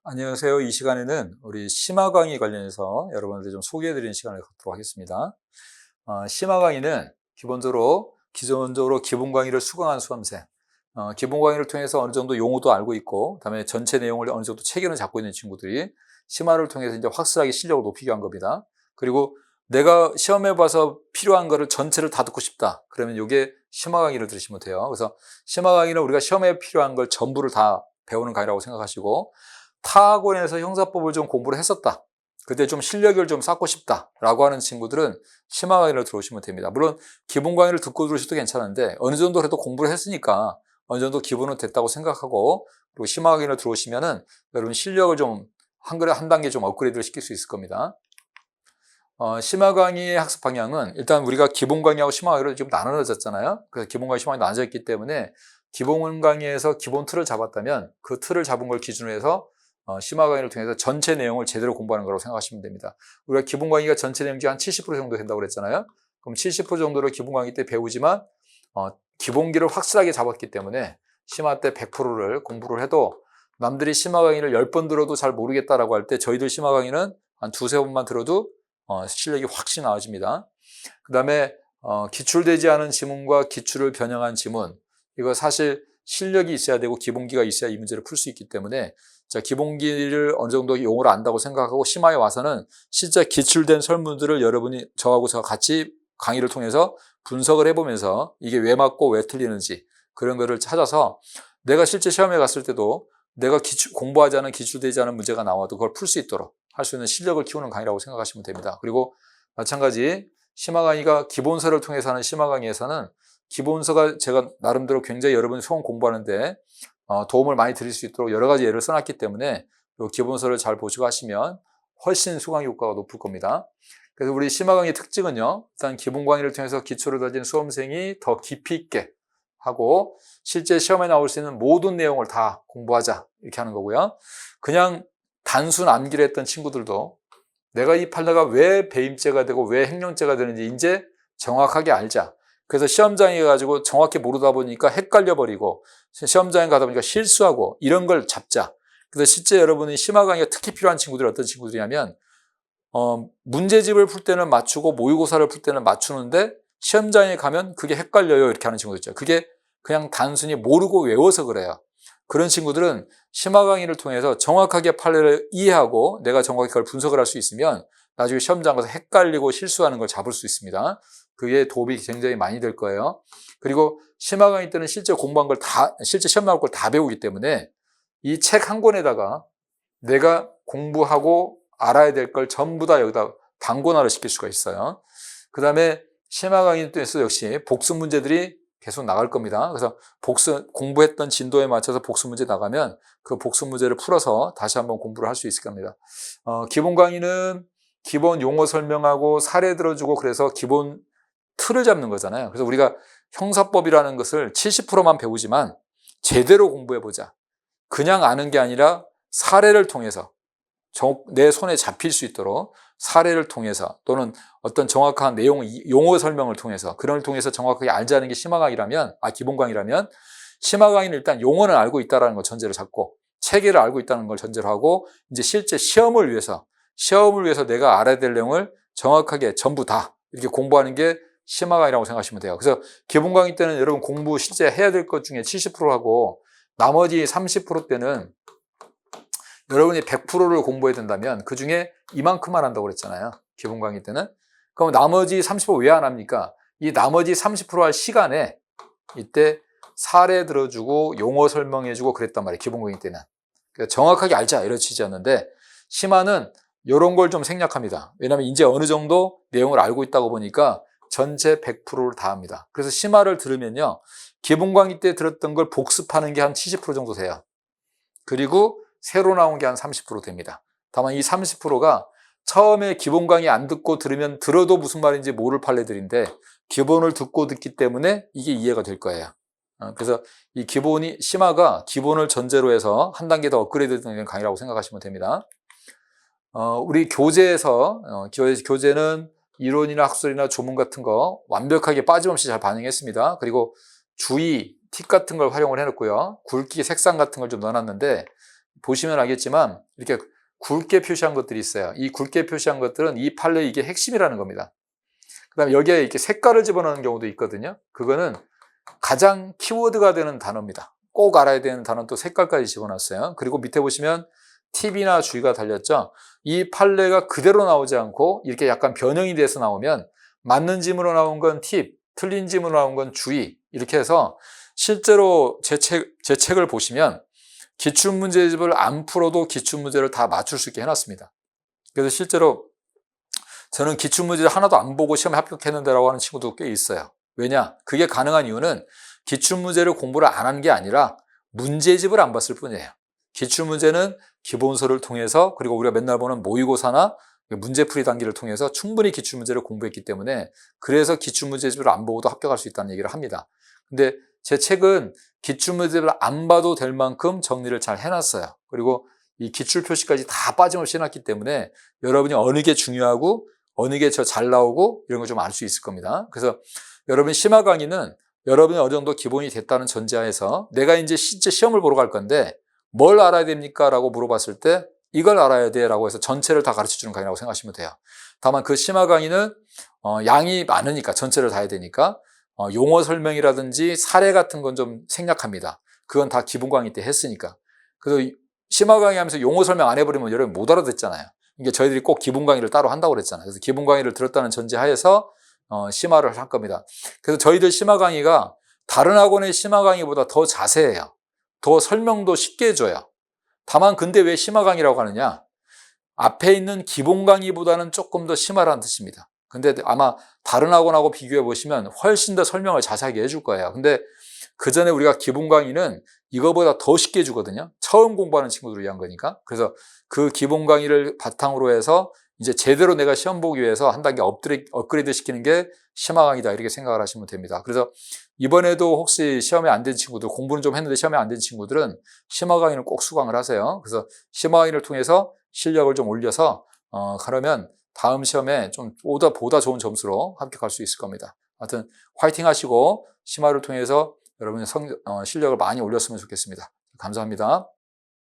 안녕하세요. 이 시간에는 우리 심화 강의 관련해서 여러분한테 좀 소개해드리는 시간을 갖도록 하겠습니다. 심화 강의는 기본적으로 기본 강의를 수강한 수험생, 기본 강의를 통해서 어느 정도 용어도 알고 있고, 그다음에 전체 내용을 어느 정도 체계는 잡고 있는 친구들이 심화를 통해서 이제 확실하게 실력을 높이기 위한 겁니다. 그리고 내가 시험해 봐서 필요한 거를 전체를 다 듣고 싶다. 그러면 이게 심화 강의를 들으시면 돼요. 그래서 심화 강의는 우리가 시험에 필요한 걸 전부를 다 배우는 강의라고 생각하시고, 타 학원에서 형사법을 좀 공부를 했었다. 그때 좀 실력을 좀 쌓고 싶다라고 하는 친구들은 심화 강의를 들어오시면 됩니다. 물론 기본 강의를 듣고 들으셔도 괜찮은데 어느 정도 그래도 공부를 했으니까 어느 정도 기본은 됐다고 생각하고, 그리고 심화 강의를 들어오시면은 여러분 실력을 좀 한 단계 좀 업그레이드를 시킬 수 있을 겁니다. 심화 강의의 학습 방향은 일단 우리가 기본 강의하고 심화 강의로 지금 나눠졌잖아요. 그래서 기본 강의, 심화 강의 나눠져 있기 때문에 기본 강의에서 기본 틀을 잡았다면 그 틀을 잡은 걸 기준으로 해서 심화 강의를 통해서 전체 내용을 제대로 공부하는 거라고 생각하시면 됩니다. 우리가 기본 강의가 전체 내용 중 한 70% 정도 된다고 그랬잖아요. 그럼 70% 정도를 기본 강의 때 배우지만 기본기를 확실하게 잡았기 때문에 심화 때 100%를 공부를 해도 남들이 심화 강의를 10번 들어도 잘 모르겠다라고 할 때 저희들 심화 강의는 한 두세 번만 들어도 실력이 확실히 나아집니다. 그 다음에 기출되지 않은 지문과 기출을 변형한 지문, 이거 사실 실력이 있어야 되고 기본기가 있어야 이 문제를 풀 수 있기 때문에 기본기를 어느 정도 용어를 안다고 생각하고 심화에 와서는 실제 기출된 설문들을 여러분이 저하고 같이 강의를 통해서 분석을 해보면서 이게 왜 맞고 왜 틀리는지 그런 거를 찾아서 내가 실제 시험에 갔을 때도 내가 공부하지 않은 기출되지 않은 문제가 나와도 그걸 풀 수 있도록 할 수 있는 실력을 키우는 강의라고 생각하시면 됩니다. 그리고 마찬가지 심화 강의가 기본서를 통해서 하는 심화 강의에서는 기본서가 제가 나름대로 굉장히 여러분이 수험 공부하는데 도움을 많이 드릴 수 있도록 여러 가지 예를 써놨기 때문에 이 기본서를 잘 보시고 하시면 훨씬 수강 효과가 높을 겁니다. 그래서 우리 심화 강의 특징은요, 일단 기본 강의를 통해서 기초를 다진 수험생이 더 깊이 있게 하고 실제 시험에 나올 수 있는 모든 내용을 다 공부하자 이렇게 하는 거고요. 그냥 단순 암기를 했던 친구들도 내가 이 판례가 왜 배임죄가 되고 왜 횡령죄가 되는지 이제 정확하게 알자. 그래서 시험장에 가지고 정확히 모르다 보니까 헷갈려 버리고 시험장에 가다 보니까 실수하고 이런 걸 잡자. 그래서 실제 여러분이 심화 강의가 특히 필요한 친구들이 어떤 친구들이냐면 문제집을 풀 때는 맞추고 모의고사를 풀 때는 맞추는데 시험장에 가면 그게 헷갈려요 이렇게 하는 친구들 있죠. 그게 그냥 단순히 모르고 외워서 그래요. 그런 친구들은 심화 강의를 통해서 정확하게 판례를 이해하고 내가 정확히 그걸 분석을 할 수 있으면 나중에 시험장 가서 헷갈리고 실수하는 걸 잡을 수 있습니다. 그게 도움이 굉장히 많이 될 거예요. 그리고 심화 강의 때는 실제 공부한 걸 실제 시험 나올 걸 다 배우기 때문에 이 책 한 권에다가 내가 공부하고 알아야 될 걸 전부 다 여기다 단권화를 시킬 수가 있어요. 그 다음에 심화 강의 때에서 역시 복습 문제들이 계속 나갈 겁니다. 그래서 공부했던 진도에 맞춰서 복습 문제 나가면 그 복습 문제를 풀어서 다시 한번 공부를 할 수 있을 겁니다. 기본 강의는 기본 용어 설명하고 사례 들어주고 그래서 기본 틀을 잡는 거잖아요. 그래서 우리가 형사법이라는 것을 70%만 배우지만 제대로 공부해보자. 그냥 아는 게 아니라 사례를 통해서 내 손에 잡힐 수 있도록 사례를 통해서 또는 어떤 정확한 내용, 용어 설명을 통해서 그런 걸 통해서 정확하게 알자는 게 심화 강의라면, 기본 강의라면 심화 강의는 일단 용어는 알고 있다는 걸 전제로 잡고 체계를 알고 있다는 걸 전제로 하고 이제 실제 시험을 위해서 내가 알아야 될 내용을 정확하게 전부 다 이렇게 공부하는 게 심화 강의라고 생각하시면 돼요. 그래서 기본 강의 때는 여러분 공부 실제 해야 될 것 중에 70% 하고 나머지 30% 때는 여러분이 100%를 공부해야 된다면 그 중에 이만큼만 한다고 그랬잖아요. 기본 강의 때는. 그럼 나머지 30% 왜 안 합니까? 이 나머지 30%할 시간에 이때 사례 들어주고 용어 설명해주고 그랬단 말이에요. 기본 강의 때는. 그러니까 정확하게 알자 이런 취지였는데 심화는 이런 걸 좀 생략합니다. 왜냐하면 이제 어느 정도 내용을 알고 있다고 보니까 전체 100%를 다 합니다. 그래서 심화를 들으면요. 기본 강의 때 들었던 걸 복습하는 게 한 70% 정도 돼요. 그리고 새로 나온 게 한 30% 됩니다. 다만 이 30%가 처음에 기본 강의 안 듣고 들어도 무슨 말인지 모를 판례들인데 기본을 듣고 듣기 때문에 이게 이해가 될 거예요. 그래서 이 심화가 기본을 전제로 해서 한 단계 더 업그레이드 되는 강의라고 생각하시면 됩니다. 우리 교재에서 교재는 이론이나 학술이나 조문 같은 거 완벽하게 빠짐없이 잘 반영했습니다. 그리고 주의, 팁 같은 걸 활용을 해놓고요. 굵기, 색상 같은 걸 좀 넣어놨는데 보시면 알겠지만 이렇게 굵게 표시한 것들이 있어요. 이 굵게 표시한 것들은 이 판례 이게 핵심이라는 겁니다. 그 다음에 여기에 이렇게 색깔을 집어넣는 경우도 있거든요. 그거는 가장 키워드가 되는 단어입니다. 꼭 알아야 되는 단어는 또 색깔까지 집어넣었어요. 그리고 밑에 보시면 팁이나 주의가 달렸죠. 이 판례가 그대로 나오지 않고 이렇게 약간 변형이 돼서 나오면 맞는 지문으로 나온 건 팁, 틀린 지문으로 나온 건 주의, 이렇게 해서 실제로 제 책을 보시면 기출문제집을 안 풀어도 기출문제를 다 맞출 수 있게 해놨습니다. 그래서 실제로 저는 기출문제를 하나도 안 보고 시험에 합격했는데 라고 하는 친구도 꽤 있어요. 왜냐? 그게 가능한 이유는 기출문제를 공부를 안 한 게 아니라 문제집을 안 봤을 뿐이에요. 기출문제는 기본서를 통해서, 그리고 우리가 맨날 보는 모의고사나 문제풀이 단계를 통해서 충분히 기출문제를 공부했기 때문에, 그래서 기출문제집을 안 보고도 합격할 수 있다는 얘기를 합니다. 근데 제 책은 기출문제를 안 봐도 될 만큼 정리를 잘 해놨어요. 그리고 이 기출 표시까지 다 빠짐없이 해놨기 때문에 여러분이 어느 게 중요하고 어느 게 저 잘 나오고 이런 거 좀 알 수 있을 겁니다. 그래서 여러분 심화 강의는 여러분이 어느 정도 기본이 됐다는 전제하에서 내가 이제 실제 시험을 보러 갈 건데 뭘 알아야 됩니까? 라고 물어봤을 때 이걸 알아야 돼 라고 해서 전체를 다 가르쳐주는 강의라고 생각하시면 돼요. 다만 그 심화 강의는 양이 많으니까, 전체를 다 해야 되니까 용어 설명이라든지 사례 같은 건 좀 생략합니다. 그건 다 기본 강의 때 했으니까. 그래서 심화 강의 하면서 용어 설명 안 해버리면 여러분 못 알아듣잖아요. 이게 저희들이 꼭 기본 강의를 따로 한다고 그랬잖아요. 그래서 기본 강의를 들었다는 전제하에서 심화를 할 겁니다. 그래서 저희들 심화 강의가 다른 학원의 심화 강의보다 더 자세해요. 더 설명도 쉽게 해줘요. 다만 근데 왜 심화 강의라고 하느냐? 앞에 있는 기본 강의보다는 조금 더 심하라는 뜻입니다. 근데 아마 다른 학원하고 비교해 보시면 훨씬 더 설명을 자세하게 해줄 거예요. 근데 그 전에 우리가 기본 강의는 이거보다 더 쉽게 해주거든요. 처음 공부하는 친구들을 위한 거니까. 그래서 그 기본 강의를 바탕으로 해서 이제 제대로 내가 시험 보기 위해서 한 단계 업그레이드 시키는 게 심화 강의다, 이렇게 생각을 하시면 됩니다. 그래서 이번에도 혹시 시험에 안 된 친구들, 공부는 좀 했는데 시험에 안 된 친구들은 심화 강의는 꼭 수강을 하세요. 그래서 심화 강의를 통해서 실력을 좀 올려서 그러면 다음 시험에 좀 보다 좋은 점수로 합격할 수 있을 겁니다. 하여튼 화이팅 하시고 심화를 통해서 여러분의 실력을 많이 올렸으면 좋겠습니다. 감사합니다.